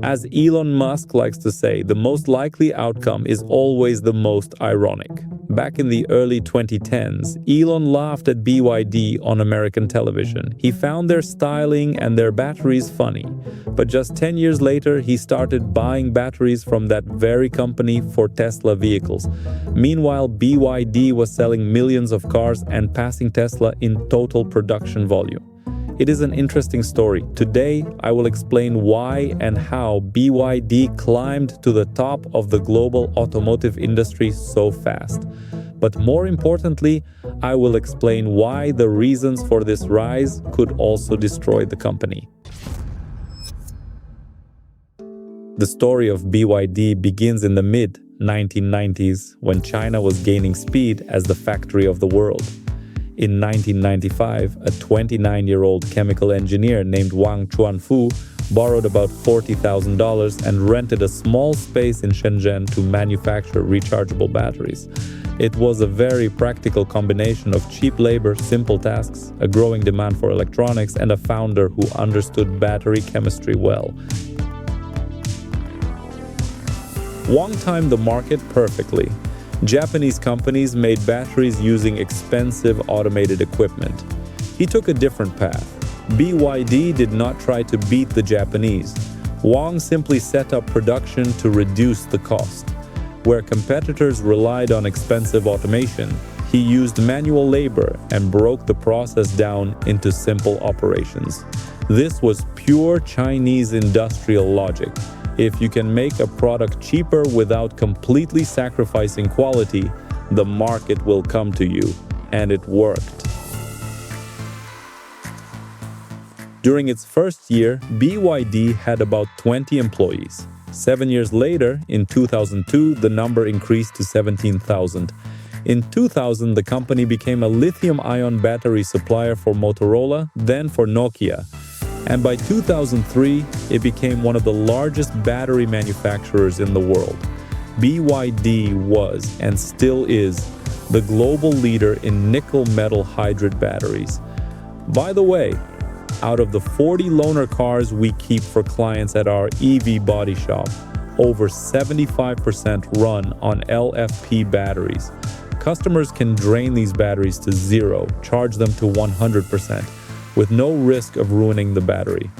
As Elon Musk likes to say, the most likely outcome is always the most ironic. Back in the early 2010s, Elon laughed at BYD on American television. He found their styling and their batteries funny. But just 10 years later, he started buying batteries from that very company for Tesla vehicles. Meanwhile, BYD was selling millions of cars and passing Tesla in total production volume. It is an interesting story. Today, I will explain why and how BYD climbed to the top of the global automotive industry so fast. But more importantly, I will explain why the reasons for this rise could also destroy the company. The story of BYD begins in the mid-1990s when China was gaining speed as the factory of the world. In 1995, a 29-year-old chemical engineer named Wang Chuanfu borrowed about $40,000 and rented a small space in Shenzhen to manufacture rechargeable batteries. It was a very practical combination of cheap labor, simple tasks, a growing demand for electronics, and a founder who understood battery chemistry well. Wang timed the market perfectly. Japanese companies made batteries using expensive automated equipment. He took a different path. BYD did not try to beat the Japanese. Wang simply set up production to reduce the cost. Where competitors relied on expensive automation, he used manual labor and broke the process down into simple operations. This was pure Chinese industrial logic. If you can make a product cheaper without completely sacrificing quality, the market will come to you. And it worked. During its first year, BYD had about 20 employees. 7 years later, in 2002, the number increased to 17,000. In 2000, the company became a lithium-ion battery supplier for Motorola, then for Nokia. And by 2003, it became one of the largest battery manufacturers in the world. BYD was, and still is, the global leader in nickel metal hydride batteries. By the way, out of the 40 loaner cars we keep for clients at our EV body shop, over 75% run on LFP batteries. Customers can drain these batteries to zero, charge them to 100%. With no risk of ruining the battery.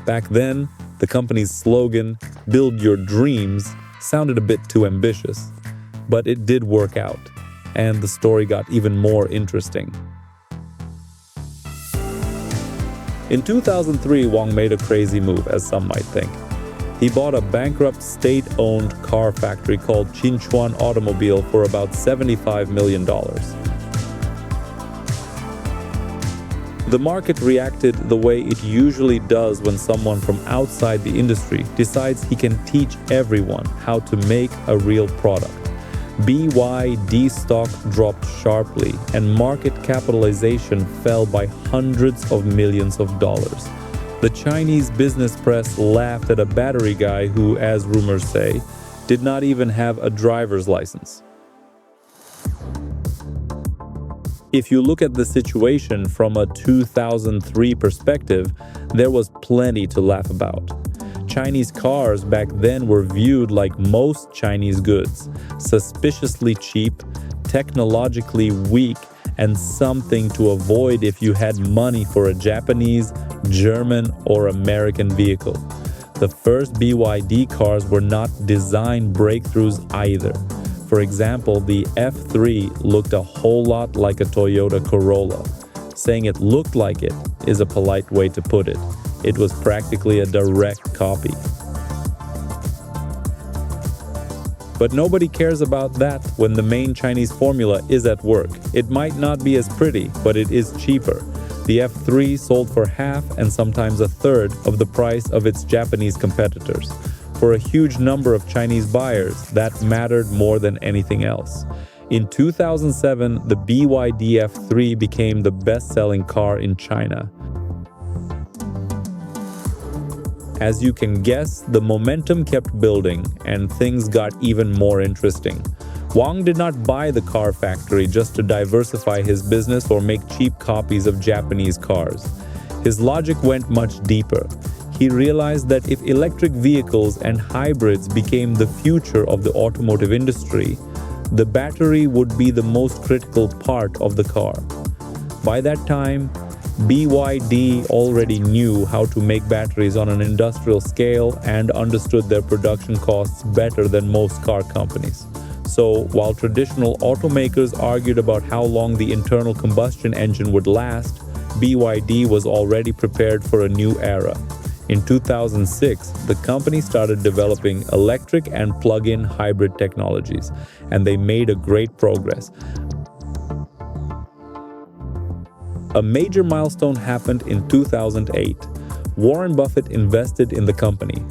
Back then, the company's slogan, "Build Your Dreams," sounded a bit too ambitious. But it did work out, and the story got even more interesting. In 2003, Wang made a crazy move, as some might think. He bought a bankrupt state-owned car factory called Chuanfu Automobile for about $75 million. The market reacted the way it usually does when someone from outside the industry decides he can teach everyone how to make a real product. BYD stock dropped sharply and market capitalization fell by hundreds of millions of dollars. The Chinese business press laughed at a battery guy who, as rumors say, did not even have a driver's license. If you look at the situation from a 2003 perspective, there was plenty to laugh about. Chinese cars back then were viewed like most Chinese goods, suspiciously cheap, technologically weak, and something to avoid if you had money for a Japanese, German, or American vehicle. The first BYD cars were not design breakthroughs either. For example, the F3 looked a whole lot like a Toyota Corolla. Saying it looked like it is a polite way to put it. It was practically a direct copy. But nobody cares about that when the main Chinese formula is at work. It might not be as pretty, but it is cheaper. The F3 sold for half and sometimes a third of the price of its Japanese competitors. For a huge number of Chinese buyers, that mattered more than anything else. In 2007, the BYD F3 became the best-selling car in China. As you can guess, the momentum kept building and things got even more interesting. Wang did not buy the car factory just to diversify his business or make cheap copies of Japanese cars. His logic went much deeper. He realized that if electric vehicles and hybrids became the future of the automotive industry, the battery would be the most critical part of the car. By that time, BYD already knew how to make batteries on an industrial scale and understood their production costs better than most car companies. So, while traditional automakers argued about how long the internal combustion engine would last, BYD was already prepared for a new era. In 2006, the company started developing electric and plug-in hybrid technologies, and they made a great progress. A major milestone happened in 2008. Warren Buffett invested in the company.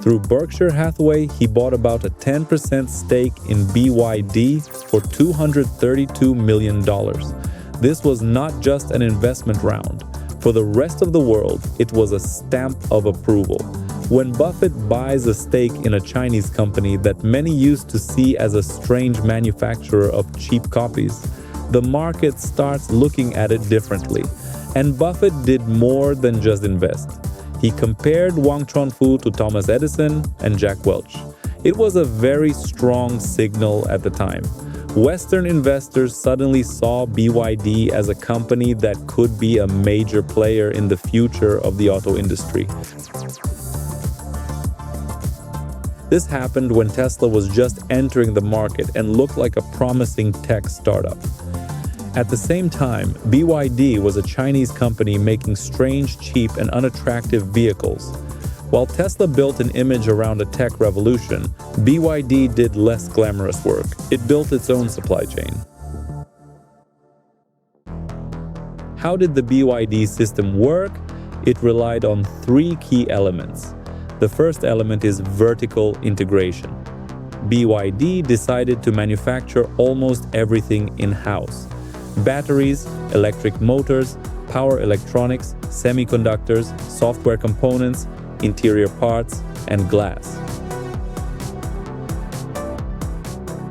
Through Berkshire Hathaway, he bought about a 10% stake in BYD for $232 million. This was not just an investment round. For the rest of the world, it was a stamp of approval. When Buffett buys a stake in a Chinese company that many used to see as a strange manufacturer of cheap copies, the market starts looking at it differently. And Buffett did more than just invest. He compared Wang Chuanfu to Thomas Edison and Jack Welch. It was a very strong signal at the time. Western investors suddenly saw BYD as a company that could be a major player in the future of the auto industry. This happened when Tesla was just entering the market and looked like a promising tech startup. At the same time, BYD was a Chinese company making strange, cheap, and unattractive vehicles. While Tesla built an image around a tech revolution, BYD did less glamorous work. It built its own supply chain. How did the BYD system work? It relied on three key elements. The first element is vertical integration. BYD decided to manufacture almost everything in-house: batteries, electric motors, power electronics, semiconductors, software components, interior parts, and glass.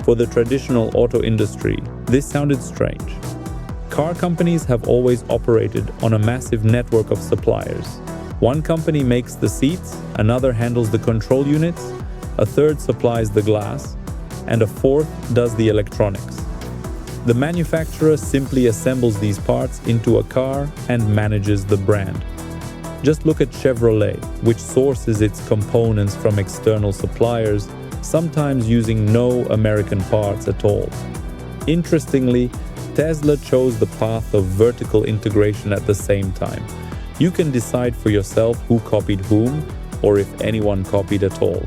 For the traditional auto industry, this sounded strange. Car companies have always operated on a massive network of suppliers. One company makes the seats, another handles the control units, a third supplies the glass, and a fourth does the electronics. The manufacturer simply assembles these parts into a car and manages the brand. Just look at Chevrolet, which sources its components from external suppliers, sometimes using no American parts at all. Interestingly, Tesla chose the path of vertical integration at the same time. You can decide for yourself who copied whom, or if anyone copied at all.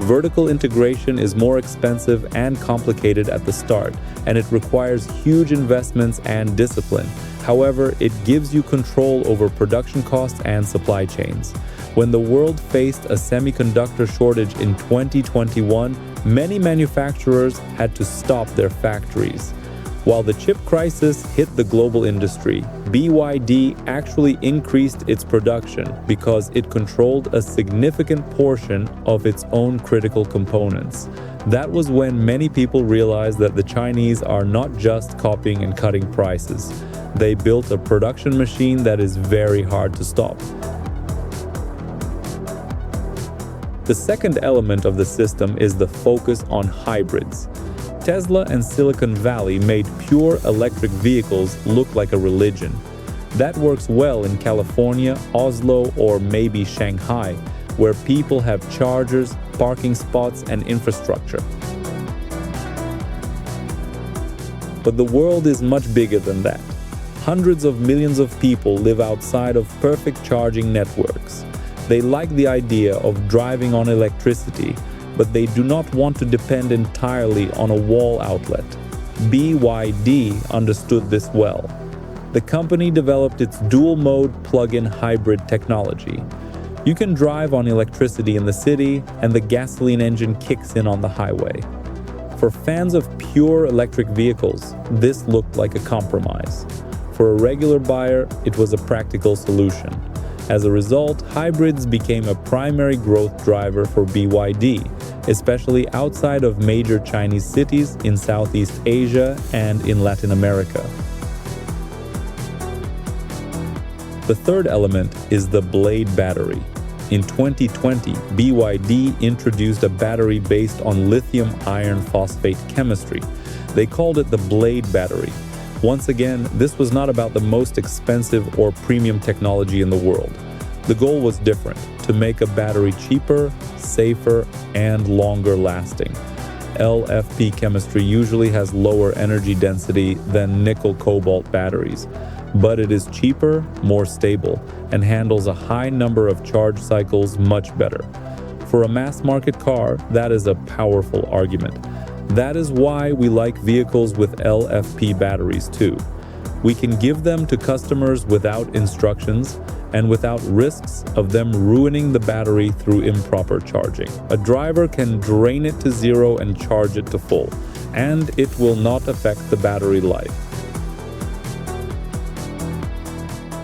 Vertical integration is more expensive and complicated at the start, and it requires huge investments and discipline. However, it gives you control over production costs and supply chains. When the world faced a semiconductor shortage in 2021, many manufacturers had to stop their factories. While the chip crisis hit the global industry, BYD actually increased its production because it controlled a significant portion of its own critical components. That was when many people realized that the Chinese are not just copying and cutting prices. They built a production machine that is very hard to stop. The second element of the system is the focus on hybrids. Tesla and Silicon Valley made pure electric vehicles look like a religion. That works well in California, Oslo, or maybe Shanghai, where people have chargers, parking spots, and infrastructure. But the world is much bigger than that. Hundreds of millions of people live outside of perfect charging networks. They like the idea of driving on electricity, but they do not want to depend entirely on a wall outlet. BYD understood this well. The company developed its dual-mode plug-in hybrid technology. You can drive on electricity in the city, and the gasoline engine kicks in on the highway. For fans of pure electric vehicles, this looked like a compromise. For a regular buyer, it was a practical solution. As a result, hybrids became a primary growth driver for BYD, especially outside of major Chinese cities in Southeast Asia and in Latin America. The third element is the blade battery. In 2020, BYD introduced a battery based on lithium iron phosphate chemistry. They called it the blade battery. Once again, this was not about the most expensive or premium technology in the world. The goal was different: to make a battery cheaper, safer, and longer lasting. LFP chemistry usually has lower energy density than nickel-cobalt batteries, but it is cheaper, more stable, and handles a high number of charge cycles much better. For a mass-market car, that is a powerful argument. That is why we like vehicles with LFP batteries too. We can give them to customers without instructions and without risks of them ruining the battery through improper charging. A driver can drain it to zero and charge it to full, and it will not affect the battery life.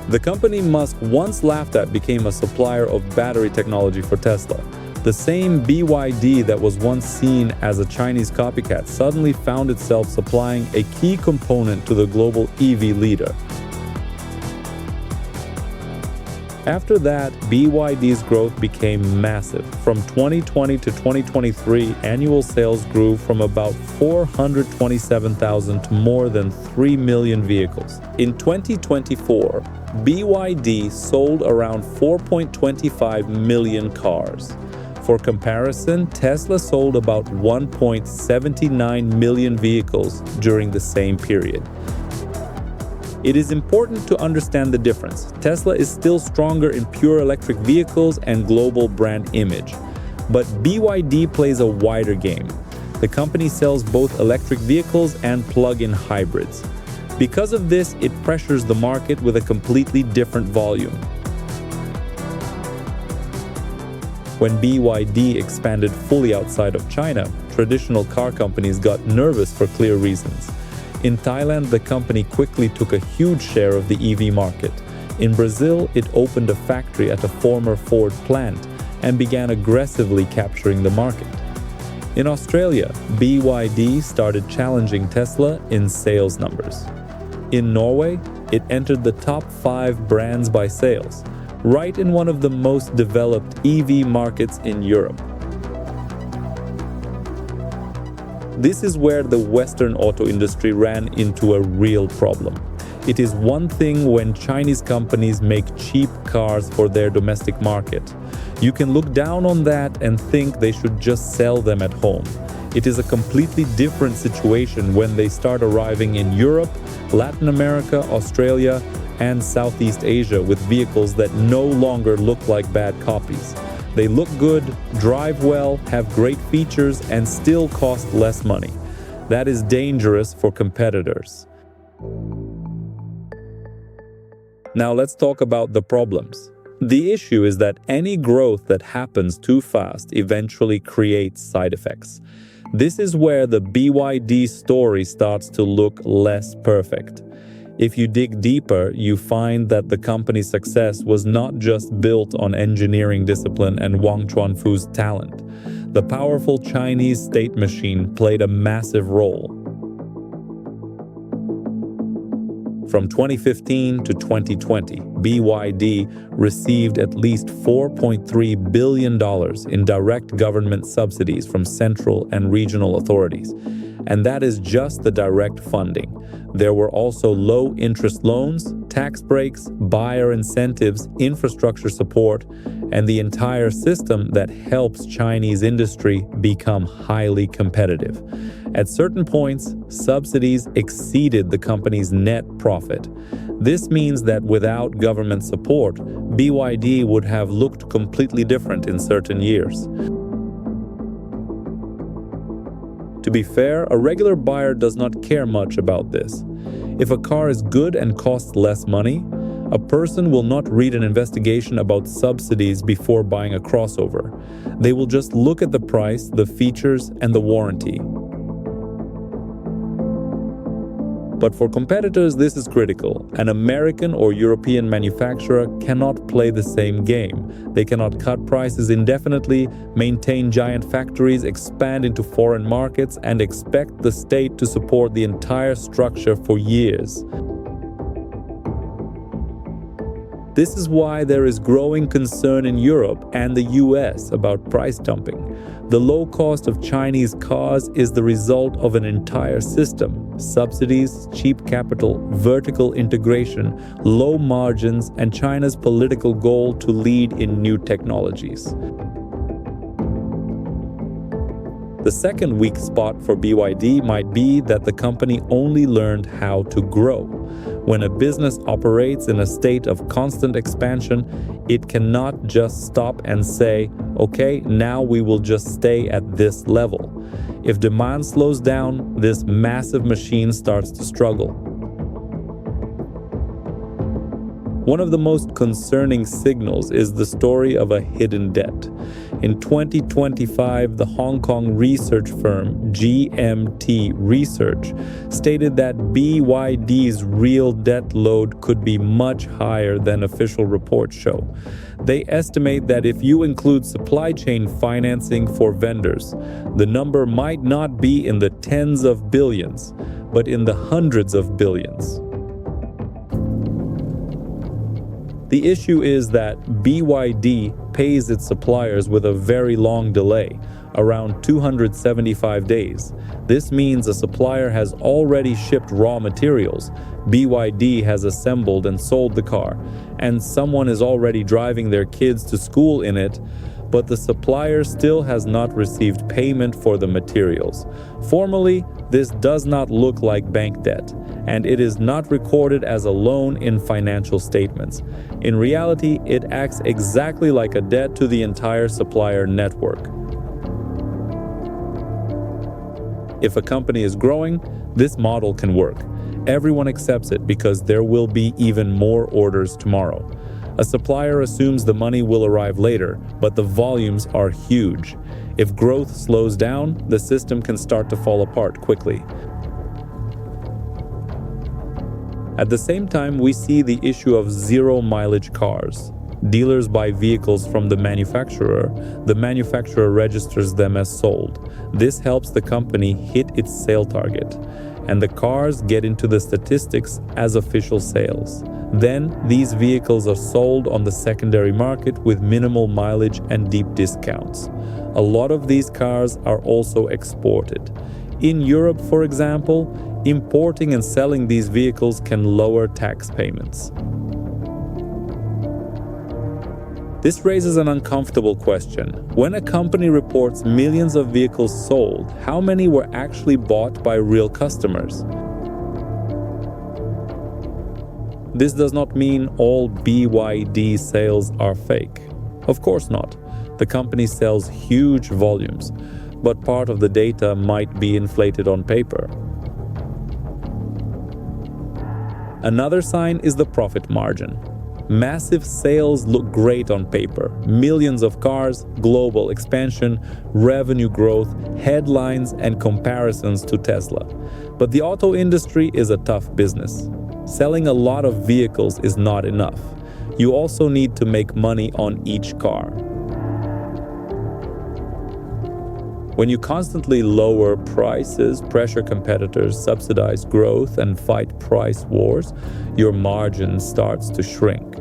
The company Musk once laughed at became a supplier of battery technology for Tesla. The same BYD that was once seen as a Chinese copycat suddenly found itself supplying a key component to the global EV leader. After that, BYD's growth became massive. From 2020 to 2023, annual sales grew from about 427,000 to more than 3 million vehicles. In 2024, BYD sold around 4.25 million cars. For comparison, Tesla sold about 1.79 million vehicles during the same period. It is important to understand the difference. Tesla is still stronger in pure electric vehicles and global brand image. But BYD plays a wider game. The company sells both electric vehicles and plug-in hybrids. Because of this, it pressures the market with a completely different volume. When BYD expanded fully outside of China, traditional car companies got nervous for clear reasons. In Thailand, the company quickly took a huge share of the EV market. In Brazil, it opened a factory at a former Ford plant and began aggressively capturing the market. In Australia, BYD started challenging Tesla in sales numbers. In Norway, it entered the top 5 brands by sales, right in one of the most developed EV markets in Europe. This is where the Western auto industry ran into a real problem. It is one thing when Chinese companies make cheap cars for their domestic market. You can look down on that and think they should just sell them at home. It is a completely different situation when they start arriving in Europe, Latin America, Australia, and Southeast Asia with vehicles that no longer look like bad copies. They look good, drive well, have great features, and still cost less money. That is dangerous for competitors. Now let's talk about the problems. The issue is that any growth that happens too fast eventually creates side effects. This is where the BYD story starts to look less perfect. If you dig deeper, you find that the company's success was not just built on engineering discipline and Wang Chuanfu's talent. The powerful Chinese state machine played a massive role. From 2015 to 2020, BYD received at least $4.3 billion in direct government subsidies from central and regional authorities. And that is just the direct funding. There were also low-interest loans, tax breaks, buyer incentives, infrastructure support, and the entire system that helps Chinese industry become highly competitive. At certain points, subsidies exceeded the company's net profit. This means that without government support, BYD would have looked completely different in certain years. To be fair, a regular buyer does not care much about this. If a car is good and costs less money, a person will not read an investigation about subsidies before buying a crossover. They will just look at the price, the features, and the warranty. But for competitors, this is critical. An American or European manufacturer cannot play the same game. They cannot cut prices indefinitely, maintain giant factories, expand into foreign markets, and expect the state to support the entire structure for years. This is why there is growing concern in Europe and the US about price dumping. The low cost of Chinese cars is the result of an entire system: subsidies, cheap capital, vertical integration, low margins, and China's political goal to lead in new technologies. The second weak spot for BYD might be that the company only learned how to grow. When a business operates in a state of constant expansion, it cannot just stop and say, okay, now we will just stay at this level. If demand slows down, this massive machine starts to struggle. One of the most concerning signals is the story of a hidden debt. In 2025, the Hong Kong research firm GMT Research stated that BYD's real debt load could be much higher than official reports show. They estimate that if you include supply chain financing for vendors, the number might not be in the tens of billions, but in the hundreds of billions. The issue is that BYD pays its suppliers with a very long delay, around 275 days. This means a supplier has already shipped raw materials, BYD has assembled and sold the car, and someone is already driving their kids to school in it, but the supplier still has not received payment for the materials. Formally, this does not look like bank debt, and it is not recorded as a loan in financial statements. In reality, it acts exactly like a debt to the entire supplier network. If a company is growing, this model can work. Everyone accepts it because there will be even more orders tomorrow. A supplier assumes the money will arrive later, but the volumes are huge. If growth slows down, the system can start to fall apart quickly. At the same time, we see the issue of zero-mileage cars. Dealers buy vehicles from the manufacturer registers them as sold. This helps the company hit its sale target, and the cars get into the statistics as official sales. Then, these vehicles are sold on the secondary market with minimal mileage and deep discounts. A lot of these cars are also exported. In Europe, for example, importing and selling these vehicles can lower tax payments. This raises an uncomfortable question. When a company reports millions of vehicles sold, how many were actually bought by real customers? This does not mean all BYD sales are fake. Of course not. The company sells huge volumes, but part of the data might be inflated on paper. Another sign is the profit margin. Massive sales look great on paper. Millions of cars, global expansion, revenue growth, headlines, and comparisons to Tesla. But the auto industry is a tough business. Selling a lot of vehicles is not enough. You also need to make money on each car. When you constantly lower prices, pressure competitors, subsidize growth, and fight price wars, your margin starts to shrink.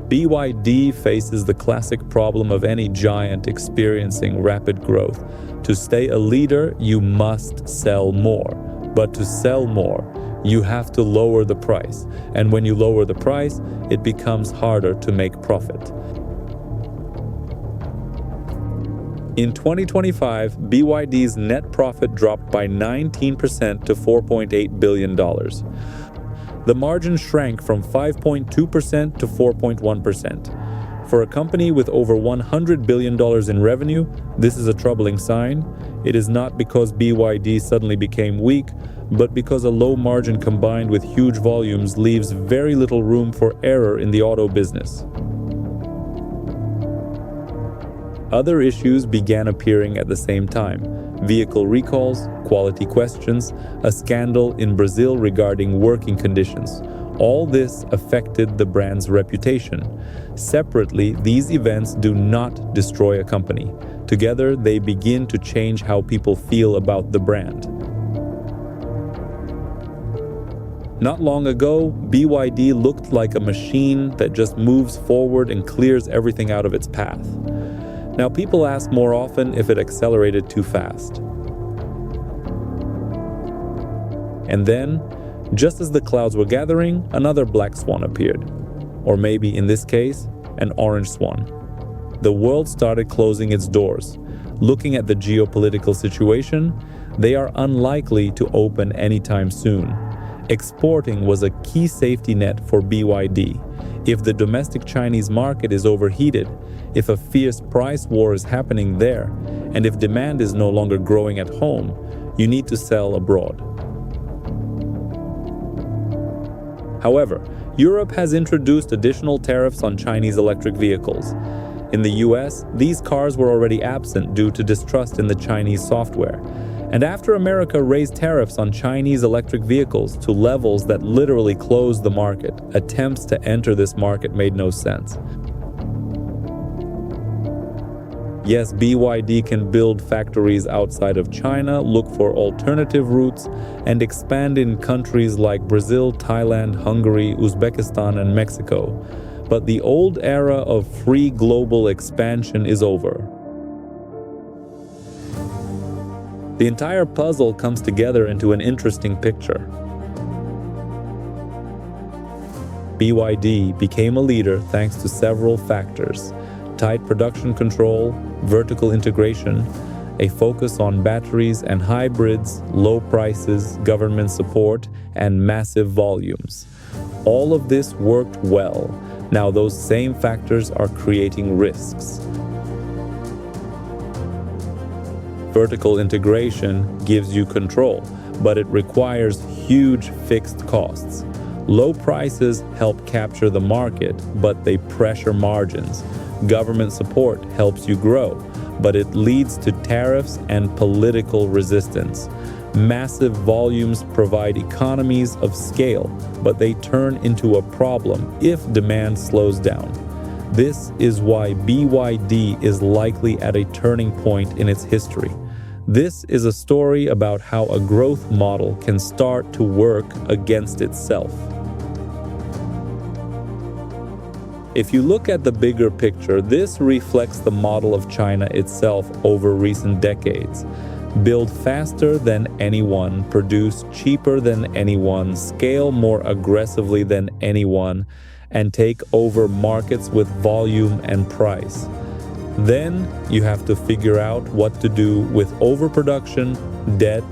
BYD faces the classic problem of any giant experiencing rapid growth. To stay a leader, you must sell more. But to sell more, you have to lower the price. And when you lower the price, it becomes harder to make profit. In 2025, BYD's net profit dropped by 19% to $4.8 billion. The margin shrank from 5.2% to 4.1%. For a company with over $100 billion in revenue, this is a troubling sign. It is not because BYD suddenly became weak, but because a low margin combined with huge volumes leaves very little room for error in the auto business. Other issues began appearing at the same time: vehicle recalls, quality questions, a scandal in Brazil regarding working conditions. All this affected the brand's reputation. Separately, these events do not destroy a company. Together, they begin to change how people feel about the brand. Not long ago, BYD looked like a machine that just moves forward and clears everything out of its path. Now, people ask more often if it accelerated too fast. And then, just as the clouds were gathering, another black swan appeared. Or maybe, in this case, an orange swan. The world started closing its doors. Looking at the geopolitical situation, they are unlikely to open anytime soon. Exporting was a key safety net for BYD. If the domestic Chinese market is overheated, if a fierce price war is happening there, and if demand is no longer growing at home, you need to sell abroad. However, Europe has introduced additional tariffs on Chinese electric vehicles. In the US, these cars were already absent due to distrust in the Chinese software. And after America raised tariffs on Chinese electric vehicles to levels that literally closed the market, attempts to enter this market made no sense. Yes, BYD can build factories outside of China, look for alternative routes, and expand in countries like Brazil, Thailand, Hungary, Uzbekistan, and Mexico. But the old era of free global expansion is over. The entire puzzle comes together into an interesting picture. BYD became a leader thanks to several factors: tight production control, vertical integration, a focus on batteries and hybrids, low prices, government support, and massive volumes. All of this worked well. Now those same factors are creating risks. Vertical integration gives you control, but it requires huge fixed costs. Low prices help capture the market, but they pressure margins. Government support helps you grow, but it leads to tariffs and political resistance. Massive volumes provide economies of scale, but they turn into a problem if demand slows down. This is why BYD is likely at a turning point in its history. This is a story about how a growth model can start to work against itself. If you look at the bigger picture, this reflects the model of China itself over recent decades. Build faster than anyone, produce cheaper than anyone, scale more aggressively than anyone, and take over markets with volume and price. Then you have to figure out what to do with overproduction, debt,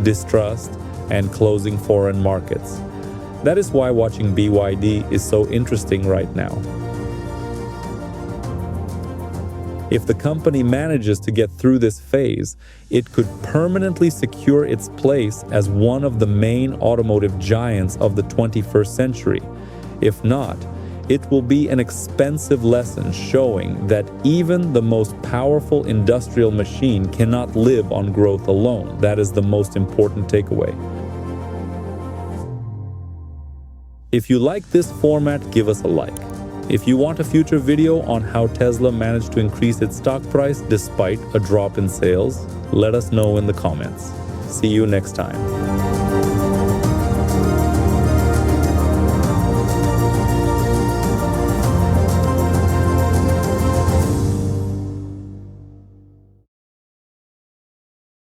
distrust, and closing foreign markets. That is why watching BYD is so interesting right now. If the company manages to get through this phase, it could permanently secure its place as one of the main automotive giants of the 21st century. If not, it will be an expensive lesson showing that even the most powerful industrial machine cannot live on growth alone. That is the most important takeaway. If you like this format, give us a like. If you want a future video on how Tesla managed to increase its stock price despite a drop in sales, let us know in the comments. See you next time.